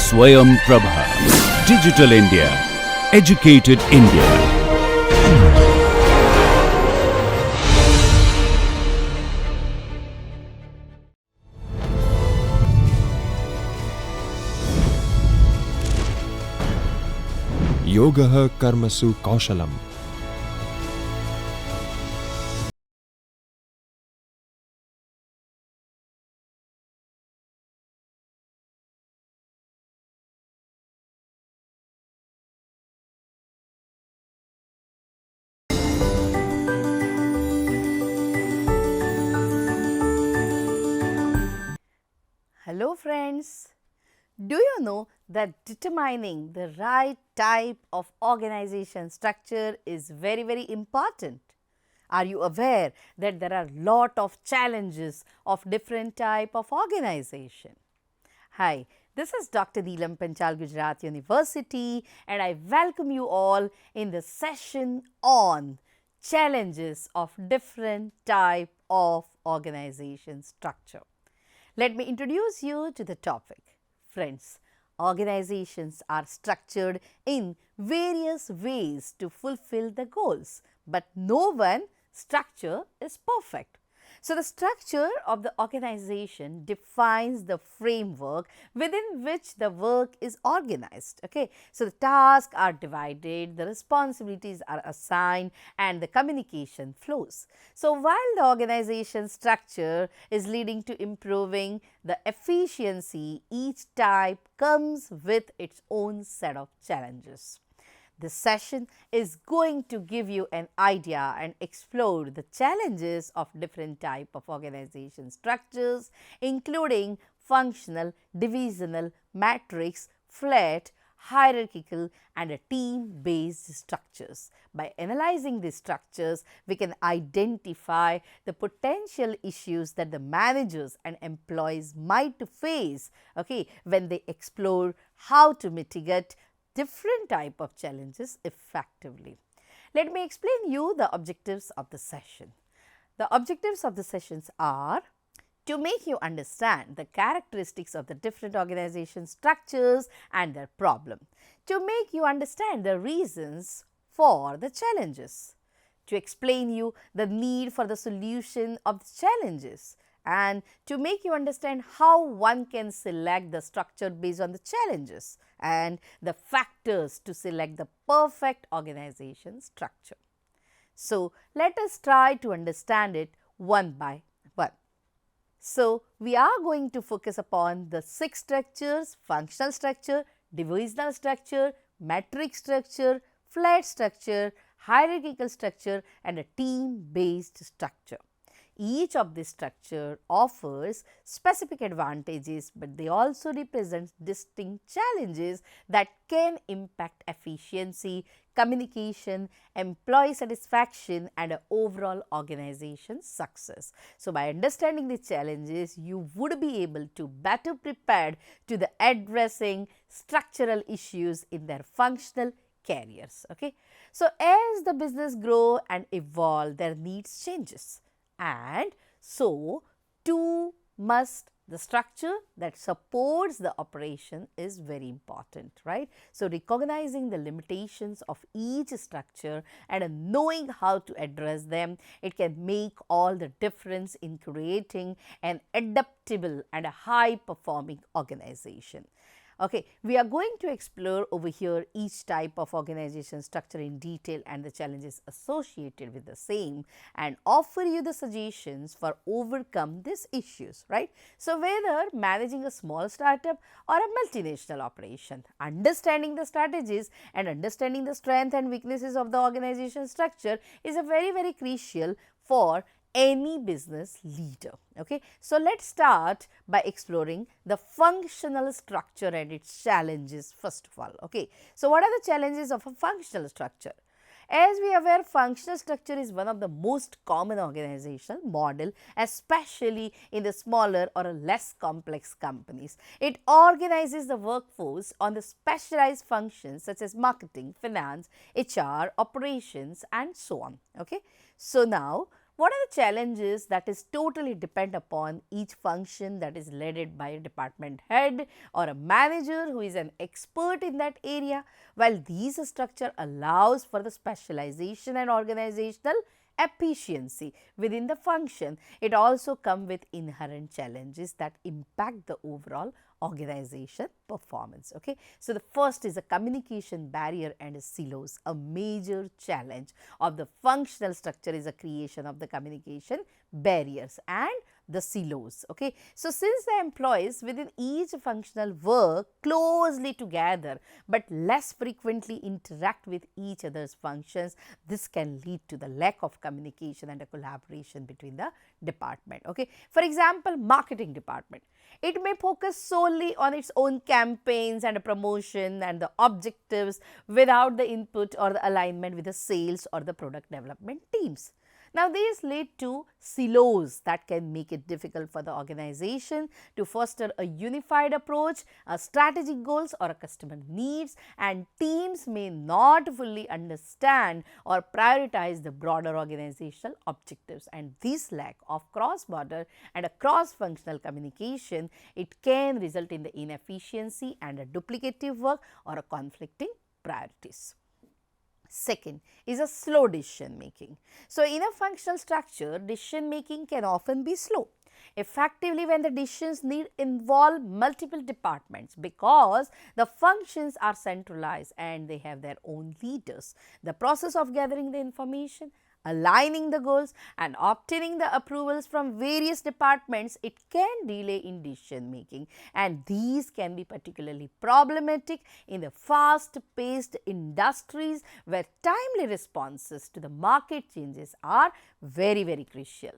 Swayam Prabha. Digital India. Educated India. Yoga Karmasu Kaushalam. Hello friends, do you know that determining the right type of organization structure is very important? Are you aware that there are lot of challenges of different type of organization? Hi, this is Dr. Neelam Panchal, Gujarat University, and I welcome you all in the session on challenges of different type of organization structure. Let me introduce you to the topic. Friends, organizations are structured in various ways to fulfill the goals, but no one structure is perfect. So, the structure of the organization defines the framework within which the work is organized. Okay? So, the tasks are divided, the responsibilities are assigned and the communication flows. So, while the organization structure is leading to improving the efficiency, each type comes with its own set of challenges. This session is going to give you an idea and explore the challenges of different type of organization structures, including functional, divisional, matrix, flat, hierarchical and a team-based structures. By analyzing these structures, we can identify the potential issues that the managers and employees might face when they explore how to mitigate different type of challenges effectively. Let me explain you the objectives of the session. The objectives of the sessions are to make you understand the characteristics of the different organization structures and their problem, to make you understand the reasons for the challenges, to explain you the need for the solution of the challenges, and to make you understand how one can select the structure based on the challenges and the factors to select the perfect organization structure. So, let us try to understand it one by one. So, we are going to focus upon the 6 structures: functional structure, divisional structure, matrix structure, flat structure, hierarchical structure and a team based structure. Each of this structure offers specific advantages, but they also represent distinct challenges that can impact efficiency, communication, employee satisfaction and overall organization success. So, by understanding the challenges, you would be able to better prepared to the addressing structural issues in their functional careers. Okay? So, as the business grow and evolve, their needs changes. And so, too must the structure that supports the operation is very important, right. So, recognizing the limitations of each structure and knowing how to address them, it can make all the difference in creating an adaptable and a high performing organization. Okay, we are going to explore over here each type of organization structure in detail and the challenges associated with the same and offer you the suggestions for overcome these issues, right. So, whether managing a small startup or a multinational operation, understanding the strategies and understanding the strength and weaknesses of the organization structure is a very crucial for any business leader. Okay. So, let us start by exploring the functional structure and its challenges first of all. Okay. So, what are the challenges of a functional structure? As we are aware, functional structure is one of the most common organizational model, especially in the smaller or less complex companies. It organizes the workforce on the specialized functions such as marketing, finance, HR, operations and so on. Okay. So, now What are the challenges that is totally depend upon each function that is led by a department head or a manager who is an expert in that area. While these structure allows for the specialization and organizational efficiency within the function, it also comes with inherent challenges that impact the overall organization performance. Okay. So, the first is a communication barrier and silos. A major challenge of the functional structure is a creation of the communication barriers and the silos. Okay. So, since the employees within each functional work closely together, but less frequently interact with each other's functions, this can lead to the lack of communication and a collaboration between the department. Okay. For example, marketing department. It may focus solely on its own campaigns and promotion and the objectives without the input or the alignment with the sales or the product development teams. Now, these lead to silos that can make it difficult for the organization to foster a unified approach, a strategic goals or a customer needs, and teams may not fully understand or prioritize the broader organizational objectives. And this lack of cross-border and a cross-functional communication, it can result in the inefficiency and a duplicative work or a conflicting priorities. Second is a slow decision making. So, in a functional structure, decision making can often be slow, effectively when the decisions need involve multiple departments, because the functions are centralized and they have their own leaders. The process of gathering the information, aligning the goals and obtaining the approvals from various departments, it can delay in decision making, and these can be particularly problematic in the fast paced industries where timely responses to the market changes are very crucial.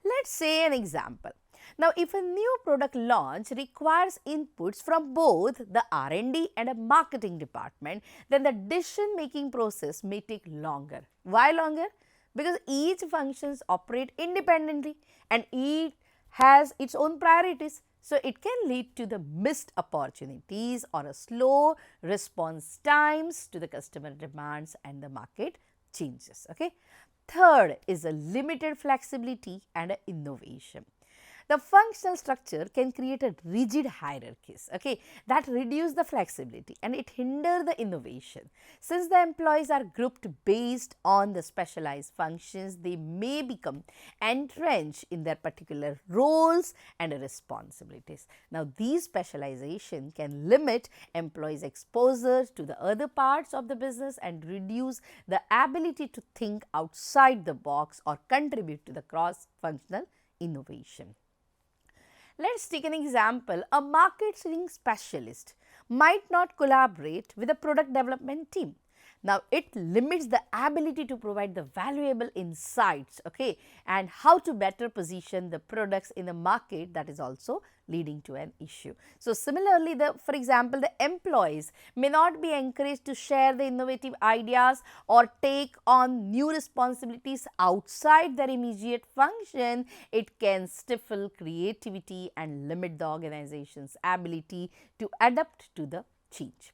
Let us say an example. Now, if a new product launch requires inputs from both the R&D and a marketing department, then the decision making process may take longer. Why longer? Because each functions operate independently and it has its own priorities. So, it can lead to the missed opportunities or a slow response times to the customer demands and the market changes. Okay. Third is a limited flexibility and innovation. The functional structure can create a rigid hierarchies, okay, that reduce the flexibility and it hinder the innovation. Since the employees are grouped based on the specialized functions, they may become entrenched in their particular roles and responsibilities. Now, these specialization can limit employees' exposure to the other parts of the business and reduce the ability to think outside the box or contribute to the cross-functional innovation. Let us take an example. A marketing specialist might not collaborate with a product development team. Now, it limits the ability to provide the valuable insights, okay, and how to better position the products in the market, that is also leading to an issue. So, similarly, for example, the employees may not be encouraged to share the innovative ideas or take on new responsibilities outside their immediate function. It can stifle creativity and limit the organization's ability to adapt to the change.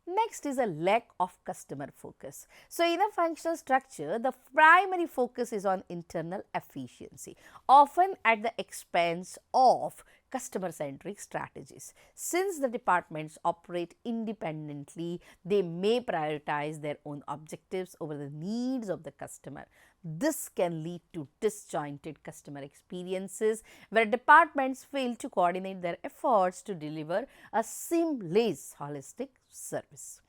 Next is a lack of customer focus. So, in a functional structure, the primary focus is on internal efficiency, often at the expense of customer-centric strategies. Since the departments operate independently, they may prioritize their own objectives over the needs of the customer. This can lead to disjointed customer experiences where departments fail to coordinate their efforts to deliver a seamless holistic service.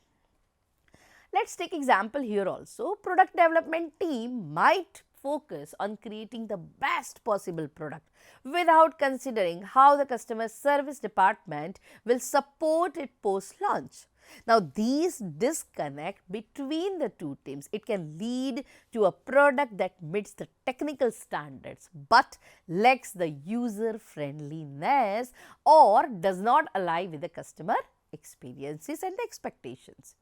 Let us take example here also. Product development team might focus on creating the best possible product without considering how the customer service department will support it post launch. Now, these disconnect between the two teams, it can lead to a product that meets the technical standards, but lacks the user friendliness or does not align with the customer experiences and expectations.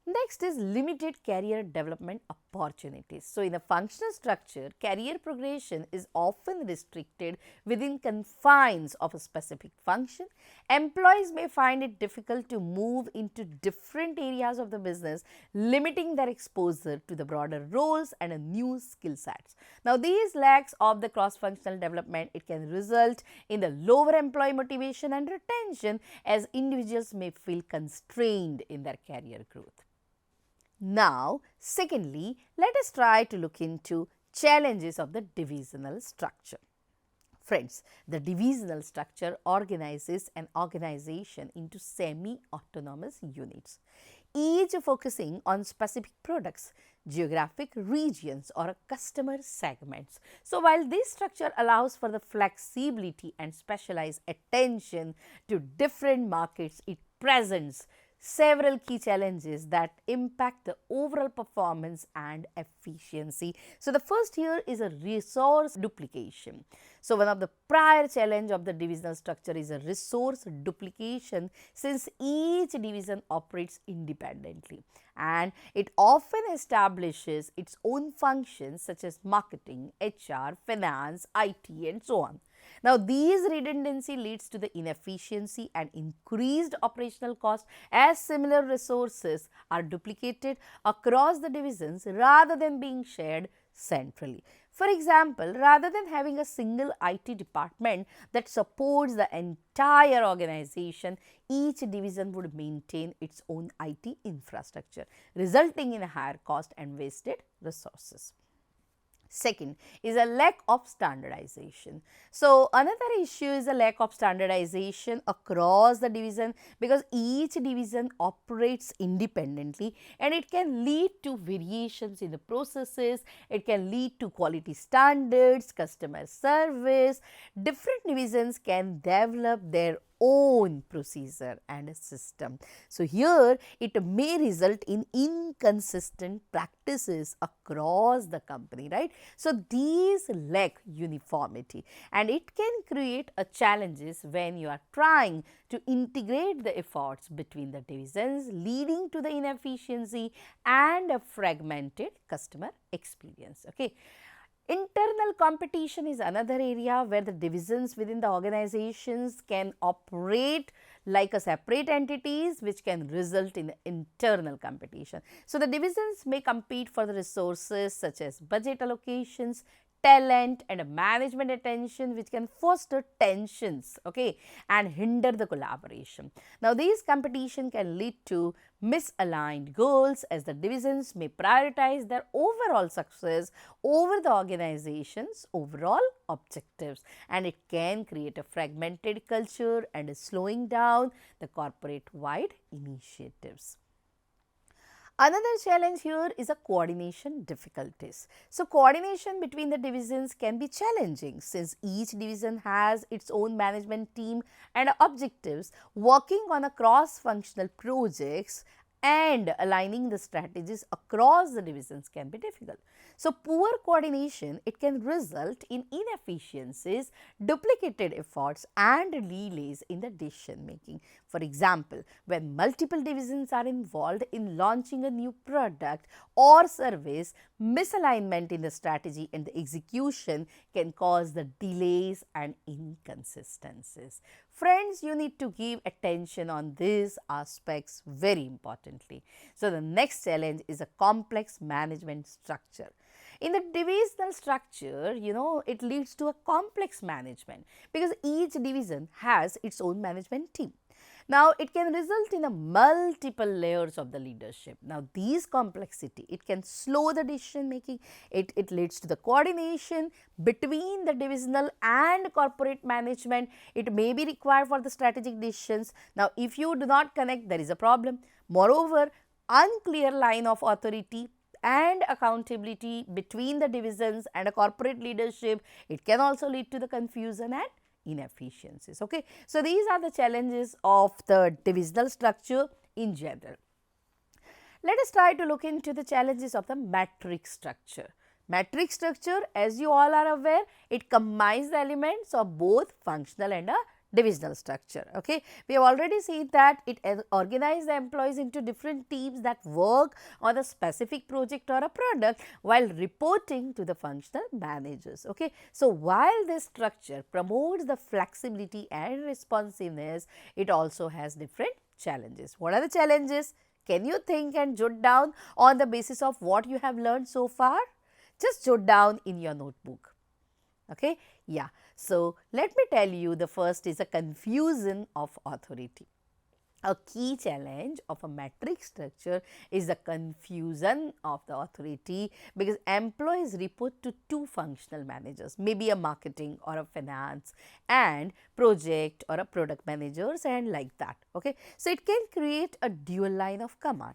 Next is limited career development opportunities. So, in a functional structure, career progression is often restricted within confines of a specific function. Employees may find it difficult to move into different areas of the business, limiting their exposure to the broader roles and a new skill sets. Now, these lacks of the cross-functional development, it can result in the lower employee motivation and retention, as individuals may feel constrained in their career growth. Now, secondly, let us try to look into challenges of the divisional structure. Friends, the divisional structure organizes an organization into semi-autonomous units, each focusing on specific products, geographic regions or customer segments. So, while this structure allows for the flexibility and specialized attention to different markets, it presents several key challenges that impact the overall performance and efficiency. So, the first here is a resource duplication. So, one of the prior challenge of the divisional structure is a resource duplication, since each division operates independently and it often establishes its own functions such as marketing, HR, finance, IT and so on. Now, these redundancy leads to the inefficiency and increased operational cost, as similar resources are duplicated across the divisions rather than being shared centrally. For example, rather than having a single IT department that supports the entire organization, each division would maintain its own IT infrastructure, resulting in a higher cost and wasted resources. Second is a lack of standardization. So, another issue is a lack of standardization across the division, because each division operates independently and it can lead to variations in the processes, it can lead to quality standards, customer service. Different divisions can develop their own procedure and a system. So, here it may result in inconsistent practices across the company, right. So, these lack uniformity and it can create a challenges when you are trying to integrate the efforts between the divisions, leading to the inefficiency and a fragmented customer experience. Okay. Internal competition is another area where the divisions within the organizations can operate like a separate entities, which can result in internal competition. So, the divisions may compete for the resources such as budget allocations, talent and management attention, which can foster tensions, okay, and hinder the collaboration. Now, these competition can lead to misaligned goals, as the divisions may prioritize their overall success over the organization's overall objectives, and it can create a fragmented culture and a slowing down the corporate wide initiatives. Another challenge here is a coordination difficulties. So, coordination between the divisions can be challenging, since each division has its own management team and objectives. Working on a cross-functional projects and aligning the strategies across the divisions can be difficult. So, poor coordination, it can result in inefficiencies, duplicated efforts and delays in the decision making. For example, when multiple divisions are involved in launching a new product or service, misalignment in the strategy and the execution can cause the delays and inconsistencies. Friends, you need to give attention on these aspects very importantly. So, the next challenge is a complex management structure. In the divisional structure, it leads to a complex management, because each division has its own management team. Now, it can result in a multiple layers of the leadership. Now, these complexity, it can slow the decision making, it leads to the coordination between the divisional and corporate management. It may be required for the strategic decisions. Now, if you do not connect, there is a problem. Moreover, unclear line of authority and accountability between the divisions and a corporate leadership, it can also lead to the confusion and inefficiencies. Okay. So, these are the challenges of the divisional structure in general. Let us try to look into the challenges of the matrix structure. Matrix structure, as you all are aware, it combines the elements of both functional and divisional structure. Okay, we have already seen that it organizes the employees into different teams that work on a specific project or a product while reporting to the functional managers. Okay, so while this structure promotes the flexibility and responsiveness, it also has different challenges. What are the challenges? Can you think and jot down on the basis of what you have learned so far? Just jot down in your notebook. Okay, yeah. So let me tell you, the first is a confusion of authority. A key challenge of a matrix structure is the confusion of the authority, because employees report to two functional managers, maybe a marketing or a finance and project or a product managers and like that. Okay, so it can create a dual line of command.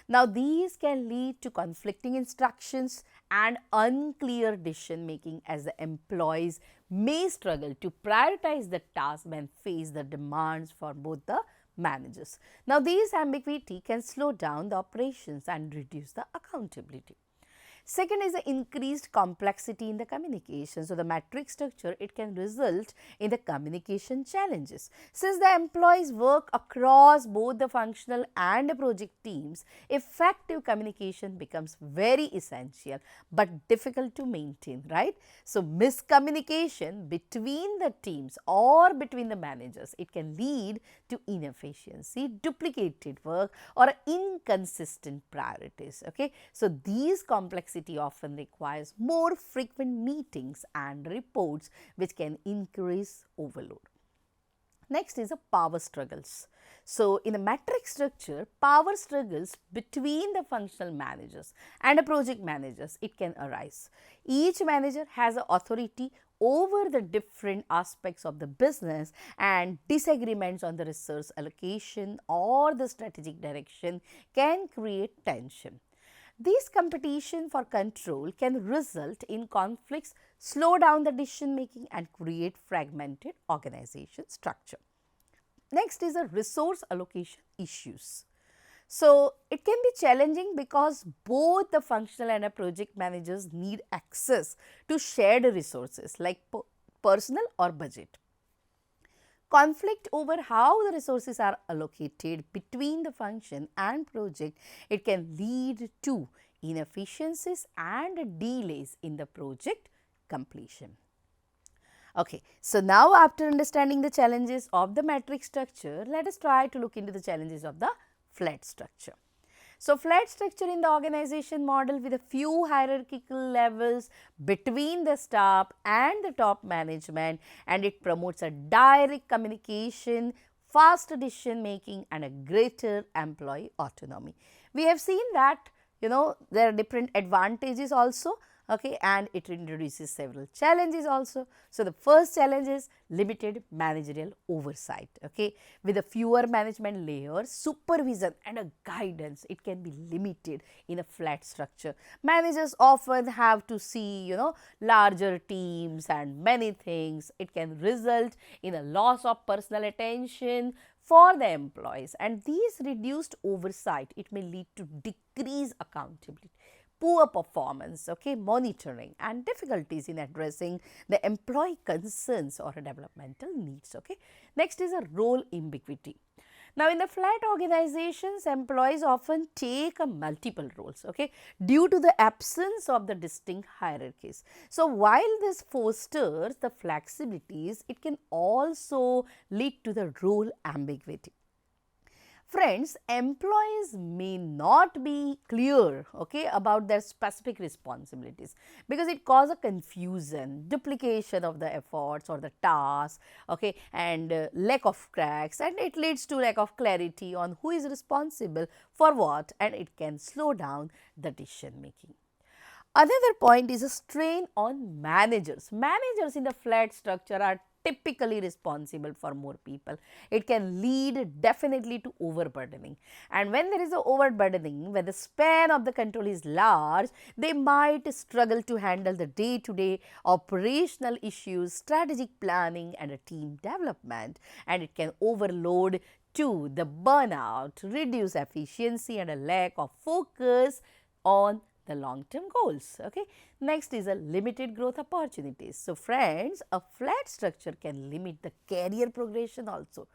Now, these can lead to conflicting instructions and unclear decision making, as the employees may struggle to prioritize the task when face the demands for both the managers. Now, these ambiguity can slow down the operations and reduce the accountability. Second is the increased complexity in the communication. So, the matrix structure, it can result in the communication challenges. Since the employees work across both the functional and the project teams, effective communication becomes very essential but difficult to maintain, right? So, miscommunication between the teams or between the managers, it can lead to inefficiency, duplicated work or inconsistent priorities. Okay, so these complexities often requires more frequent meetings and reports, which can increase overload. Next is the power struggles. So, in a matrix structure, power struggles between the functional managers and the project managers, it can arise. Each manager has authority over the different aspects of the business, and disagreements on the resource allocation or the strategic direction can create tension. This competition for control can result in conflicts, slow down the decision making and create fragmented organization structure. Next is the resource allocation issues. So, it can be challenging because both the functional and the project managers need access to shared resources like personal or budget. Conflict over how the resources are allocated between the function and project, it can lead to inefficiencies and delays in the project completion. Okay, so now after understanding the challenges of the matrix structure, let us try to look into the challenges of the flat structure. So, flat structure in the organization model with a few hierarchical levels between the staff and the top management, and it promotes a direct communication, faster decision making and a greater employee autonomy. We have seen that there are different advantages also. Okay, and it introduces several challenges also. So, the first challenge is limited managerial oversight. Okay, with a fewer management layers, supervision and a guidance, it can be limited in a flat structure. Managers often have to see larger teams and many things. It can result in a loss of personal attention for the employees, and these reduced oversight, it may lead to decreased accountability, poor performance, okay, monitoring and difficulties in addressing the employee concerns or developmental needs. Okay. Next is a role ambiguity. Now, in the flat organizations, employees often take multiple roles, okay, due to the absence of the distinct hierarchies. So, while this fosters the flexibilities, it can also lead to the role ambiguity. Friends, employees may not be clear, okay, about their specific responsibilities, because it causes a confusion, duplication of the efforts or the tasks, okay, and lack of cracks, and it leads to lack of clarity on who is responsible for what, and it can slow down the decision making. Another point is a strain on managers. Managers in the flat structure are typically responsible for more people. It can lead definitely to overburdening, and when there is a overburdening, when the span of the control is large, they might struggle to handle the day-to-day operational issues, strategic planning and a team development, and it can overload to the burnout, reduce efficiency and a lack of focus on the long-term goals. Okay. Next is a limited growth opportunities. So, friends, a flat structure can limit the career progression also.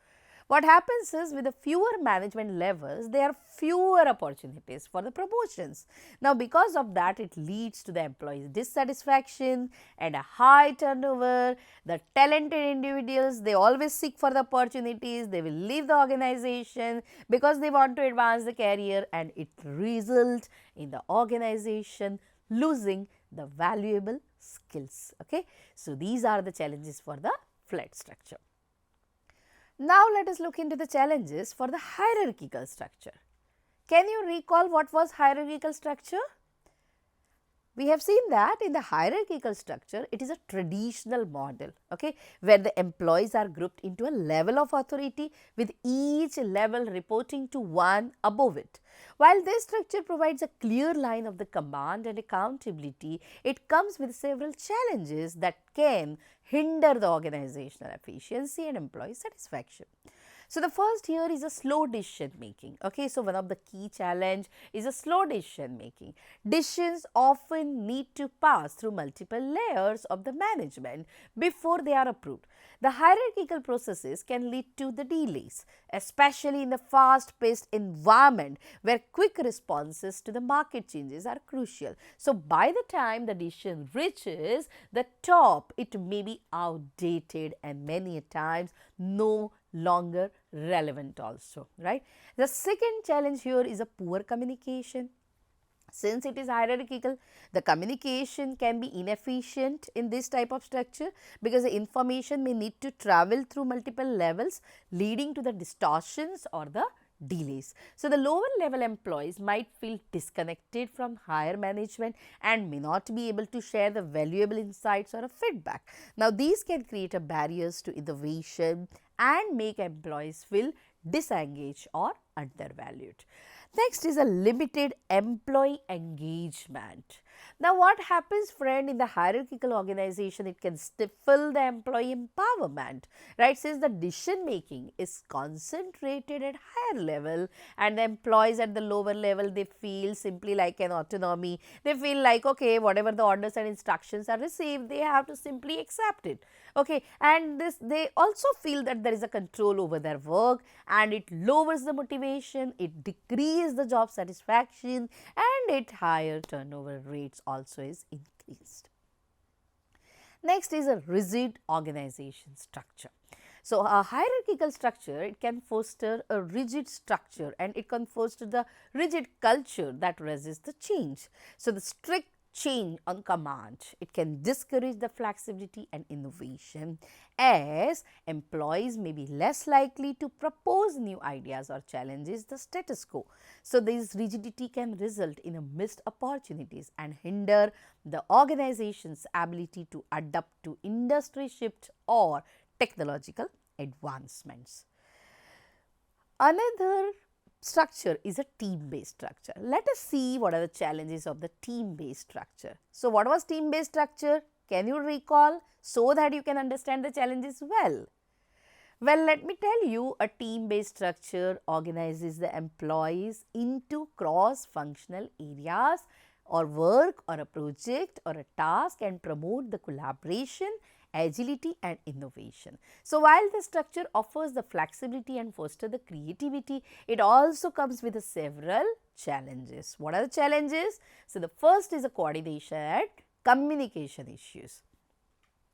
What happens is with the fewer management levels, there are fewer opportunities for the promotions. Now, because of that, it leads to the employees' dissatisfaction and a high turnover. The talented individuals, they always seek for the opportunities, they will leave the organization because they want to advance the career, and it results in the organization losing the valuable skills. Okay. So, these are the challenges for the flat structure. Now, let us look into the challenges for the hierarchical structure. Can you recall what was hierarchical structure? We have seen that in the hierarchical structure, it is a traditional model, okay, where the employees are grouped into a level of authority with each level reporting to one above it. While this structure provides a clear line of the command and accountability, it comes with several challenges that can hinder the organizational efficiency and employee satisfaction. So, the first here is a slow decision making. Okay, so one of the key challenge is a slow decision making. Decisions often need to pass through multiple layers of the management before they are approved. The hierarchical processes can lead to the delays, especially in the fast-paced environment where quick responses to the market changes are crucial. So, by the time the decision reaches the top, it may be outdated and many times no longer relevant also, right. The second challenge here is a poor communication. Since it is hierarchical, the communication can be inefficient in this type of structure because the information may need to travel through multiple levels, leading to the distortions or the delays. So, the lower level employees might feel disconnected from higher management and may not be able to share the valuable insights or a feedback. Now, these can create a barriers to innovation and make employees feel disengaged or undervalued. Next is a limited employee engagement. Now, what happens, friend, in the hierarchical organization, it can stifle the employee empowerment, right? Since the decision making is concentrated at higher level and the employees at the lower level, they feel simply like an autonomy. They feel like, okay, whatever the orders and instructions are received, they have to simply accept it. Okay, and this they also feel that there is a control over their work, and it lowers the motivation, it decreases the job satisfaction, and it higher turnover rates also is increased. Next is a rigid organization structure. So, a hierarchical structure, it can foster a rigid structure and it can foster the rigid culture that resists the change. So, the strict change on command, it can discourage the flexibility and innovation, as employees may be less likely to propose new ideas or challenges the status quo. So, this rigidity can result in a missed opportunities and hinder the organization's ability to adapt to industry shifts or technological advancements. Another structure is a team-based structure. Let us see what are the challenges of the team-based structure. So, what was team-based structure? Can you recall so that you can understand the challenges well? Well, let me tell you, a team-based structure organizes the employees into cross-functional areas or work or a project or a task and promote the collaboration, agility and innovation. So, while the structure offers the flexibility and foster the creativity, it also comes with several challenges. What are the challenges? So, the first is a coordination and communication issues.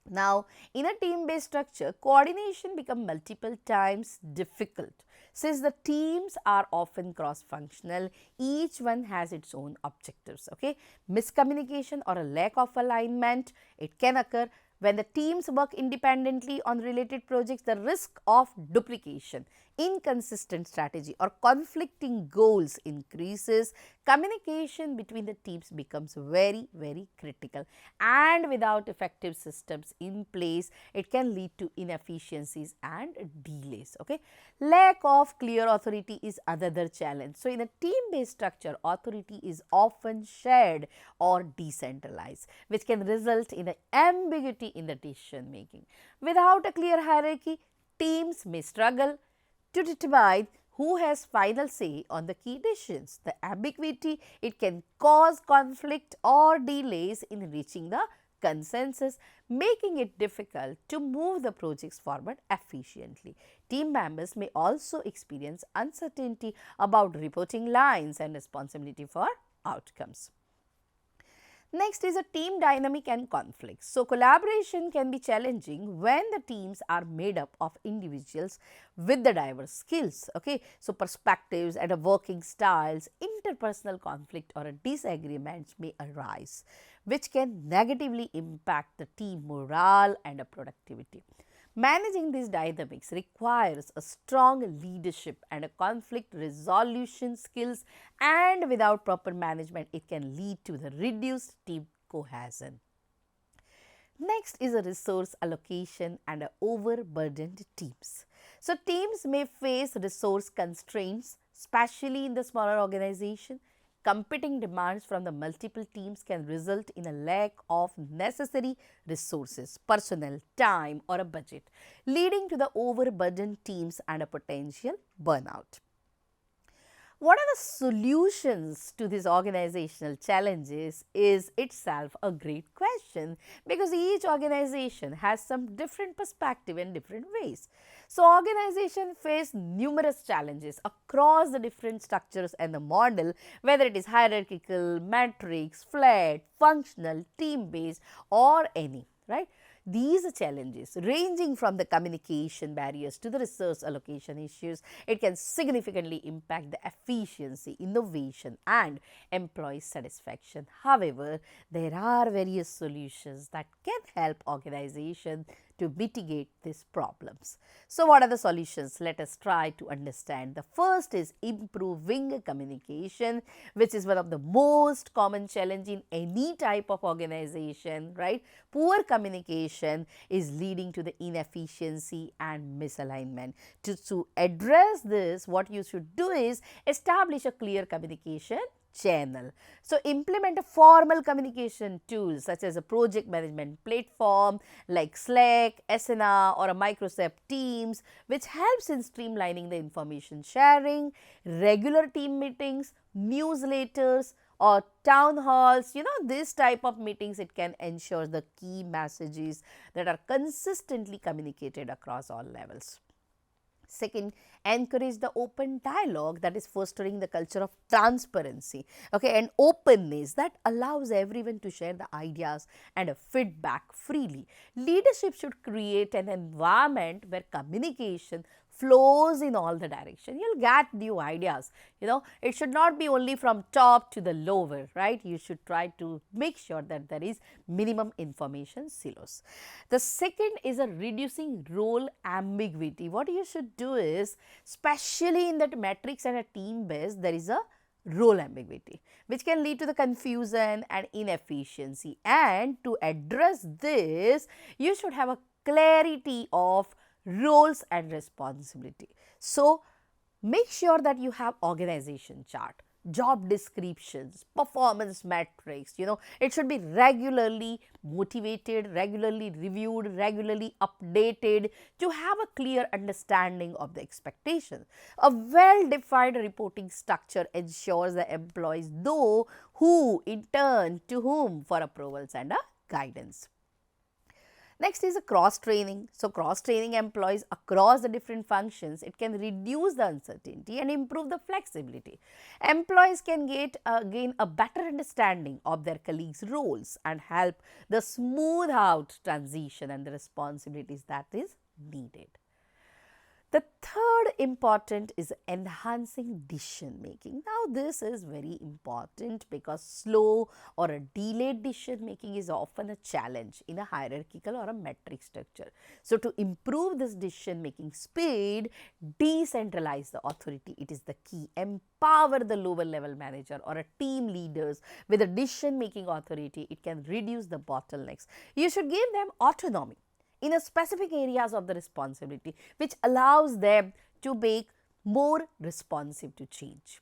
Now, in a team-based structure, coordination becomes multiple times difficult. Since the teams are often cross-functional, each one has its own objectives. Okay? Miscommunication or a lack of alignment, it can occur. When the teams work independently on related projects, the risk of duplication, inconsistent strategy or conflicting goals increases. Communication between the teams becomes very, very critical, and without effective systems in place, it can lead to inefficiencies and delays. Okay? Lack of clear authority is another challenge. So, in a team-based structure, authority is often shared or decentralized, which can result in an ambiguity in the decision making. Without a clear hierarchy, teams may struggle to determine who has final say on the key decisions. The ambiguity, it can cause conflict or delays in reaching the consensus, making it difficult to move the projects forward efficiently. Team members may also experience uncertainty about reporting lines and responsibility for outcomes. Next is a team dynamic and conflict. So, collaboration can be challenging when the teams are made up of individuals with the diverse skills. Okay, so perspectives and working styles, interpersonal conflict or disagreements may arise, which can negatively impact the team morale and productivity. Managing these dynamics requires a strong leadership and a conflict resolution skills, and without proper management it can lead to the reduced team cohesion. Next is a resource allocation and overburdened teams. So, teams may face resource constraints, especially in the smaller organization. Competing demands from the multiple teams can result in a lack of necessary resources, personnel, time or a budget, leading to the overburdened teams and a potential burnout. What are the solutions to these organizational challenges is itself a great question, because each organization has some different perspective and different ways. So, organizations face numerous challenges across the different structures and the model, whether it is hierarchical, matrix, flat, functional, team based or any, right. These challenges, ranging from the communication barriers to the resource allocation issues, it can significantly impact the efficiency, innovation and employee satisfaction. However, there are various solutions that can help organizations to mitigate these problems. So, what are the solutions? Let us try to understand. The first is improving communication, which is one of the most common challenge in any type of organization, right? Poor communication is leading to the inefficiency and misalignment. To address this, what you should do is establish a clear communication channel. So, implement a formal communication tool such as a project management platform like Slack, Asana or a Microsoft Teams, which helps in streamlining the information sharing, regular team meetings, newsletters or town halls. This type of meetings, it can ensure the key messages that are consistently communicated across all levels. Second, encourage the open dialogue, that is fostering the culture of transparency, and openness that allows everyone to share the ideas and feedback freely. Leadership should create an environment where communication flows in all the direction. You'll get new ideas. It should not be only from top to the lower, right? You should try to make sure that there is minimum information silos. The second is a reducing role ambiguity. What you should do is, especially in that matrix and a team base, there is a role ambiguity which can lead to the confusion and inefficiency, and to address this you should have a clarity of roles and responsibility. So, make sure that you have organization chart, job descriptions, performance metrics. It should be regularly motivated, regularly reviewed, regularly updated to have a clear understanding of the expectations. A well-defined reporting structure ensures the employees know who in turn to whom for approvals and guidance. Next is a cross-training. So, cross-training employees across the different functions, it can reduce the uncertainty and improve the flexibility. Employees can gain a better understanding of their colleagues' roles and help the smooth out transition and the responsibilities that is needed. The third important is enhancing decision making. Now, this is very important because slow or a delayed decision making is often a challenge in a hierarchical or a metric structure. So, to improve this decision making speed, decentralize the authority. It is the key. Empower the lower level manager or a team leaders with a decision making authority. It can reduce the bottlenecks. You should give them autonomy in a specific areas of the responsibility, which allows them to make more responsive to change.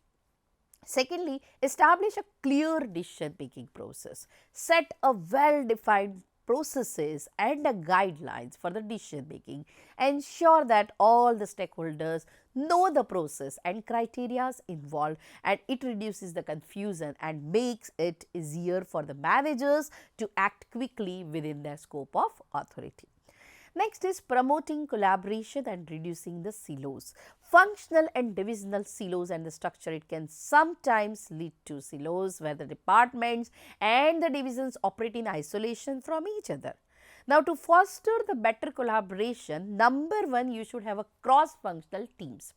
Secondly, establish a clear decision making process. Set a well-defined processes and the guidelines for the decision making. Ensure that all the stakeholders know the process and criteria involved, and it reduces the confusion and makes it easier for the managers to act quickly within their scope of authority. Next is promoting collaboration and reducing the silos. Functional and divisional silos and the structure, it can sometimes lead to silos where the departments and the divisions operate in isolation from each other. Now, to foster the better collaboration, number one, you should have a cross-functional teams.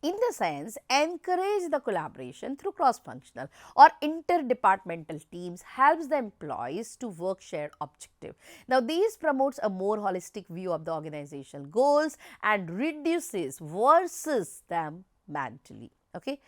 In the sense, encourage the collaboration through cross-functional or interdepartmental teams helps the employees to work shared objective. Now, these promotes a more holistic view of the organizational goals and reduces versus them mentally. Okay.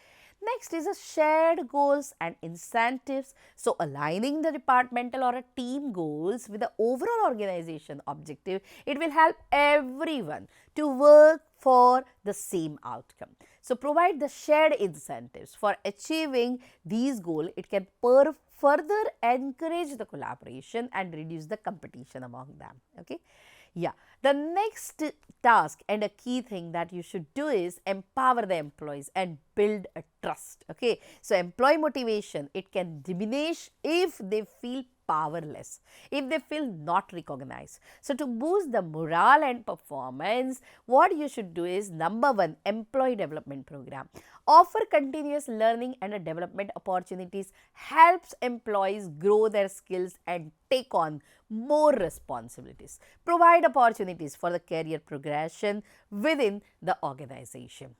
Next is a shared goals and incentives. So, aligning the departmental or a team goals with the overall organization objective, it will help everyone to work for the same outcome. So, provide the shared incentives for achieving these goals. It can further encourage the collaboration and reduce the competition among them. Okay. Yeah, the next task and a key thing that you should do is empower the employees and build a trust. Okay, so employee motivation, it can diminish if they feel powerless, if they feel not recognized. So, to boost the morale and performance, what you should do is number one, employee development program. Offer continuous learning and development opportunities, helps employees grow their skills and take on more responsibilities. Provide opportunities for the career progression within the organization.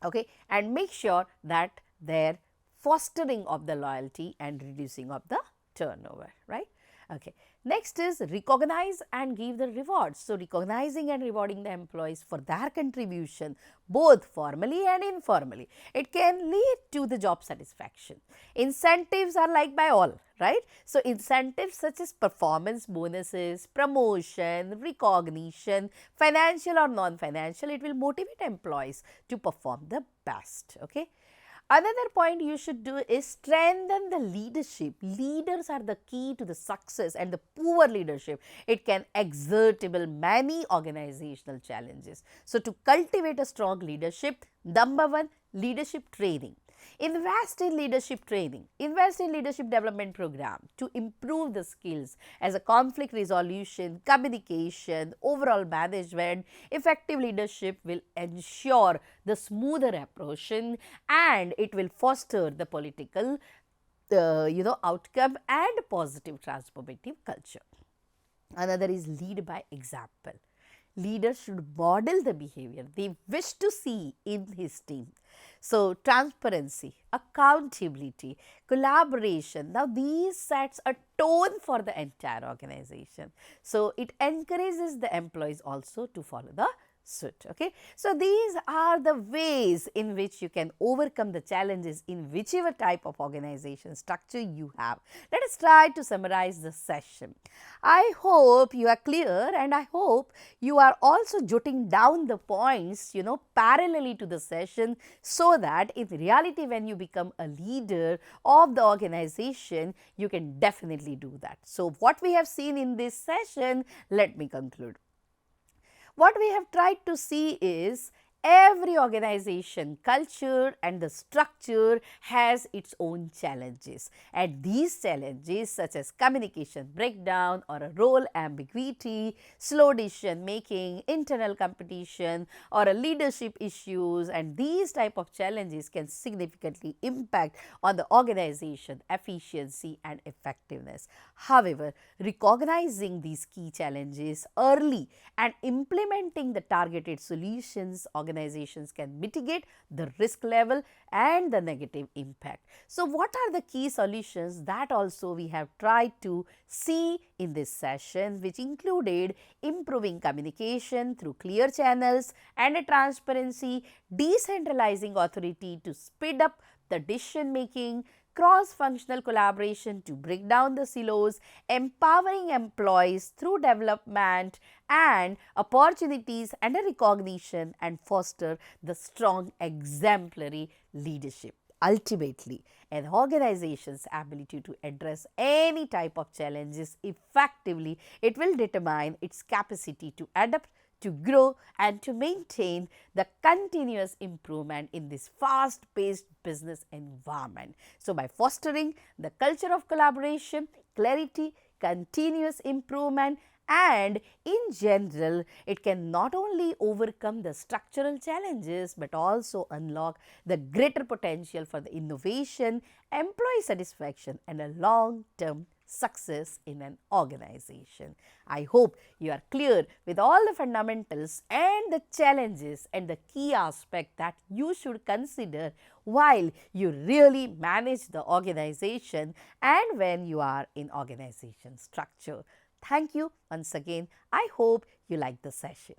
Okay, and make sure that their fostering of the loyalty and reducing of the turnover, right? Okay. Next is recognize and give the rewards. So, recognizing and rewarding the employees for their contribution both formally and informally, it can lead to the job satisfaction. Incentives are liked by all, right? So, incentives such as performance bonuses, promotion, recognition, financial or non-financial, it will motivate employees to perform the best. Okay. Another point you should do is strengthen the leadership. Leaders are the key to the success, and the poor leadership, it can exertable many organizational challenges. So, to cultivate a strong leadership, number one, leadership training. Invest in leadership training, invest in leadership development program to improve the skills as a conflict resolution, communication, overall management. Effective leadership will ensure the smoother approach and it will foster the political outcome and positive transformative culture. Another is lead by example. Leaders should model the behavior they wish to see in his team. So, transparency, accountability, collaboration, now these sets a tone for the entire organization. So, it encourages the employees also to follow the suit. Okay. So, these are the ways in which you can overcome the challenges in whichever type of organization structure you have. Let us try to summarize the session. I hope you are clear, and I hope you are also jotting down the points, parallelly to the session, so that in reality when you become a leader of the organization, you can definitely do that. So, what we have seen in this session, let me conclude. What we have tried to see is every organization culture and the structure has its own challenges, and these challenges such as communication breakdown or a role ambiguity, slow decision making, internal competition or a leadership issues, and these type of challenges can significantly impact on the organization efficiency and effectiveness. However, recognizing these key challenges early and implementing the targeted solutions, organizations can mitigate the risk level and the negative impact. So, what are the key solutions that also we have tried to see in this session, which included improving communication through clear channels and a transparency, decentralizing authority to speed up the decision making, cross-functional collaboration to break down the silos, empowering employees through development and opportunities and a recognition, and foster the strong exemplary leadership. Ultimately, an organization's ability to address any type of challenges effectively, it will determine its capacity to adapt, to grow and to maintain the continuous improvement in this fast paced business environment. So, by fostering the culture of collaboration, clarity, continuous improvement and in general, it can not only overcome the structural challenges, but also unlock the greater potential for the innovation, employee satisfaction and a long term success in an organization. I hope you are clear with all the fundamentals and the challenges and the key aspect that you should consider while you really manage the organization and when you are in organization structure. Thank you once again. I hope you like the session.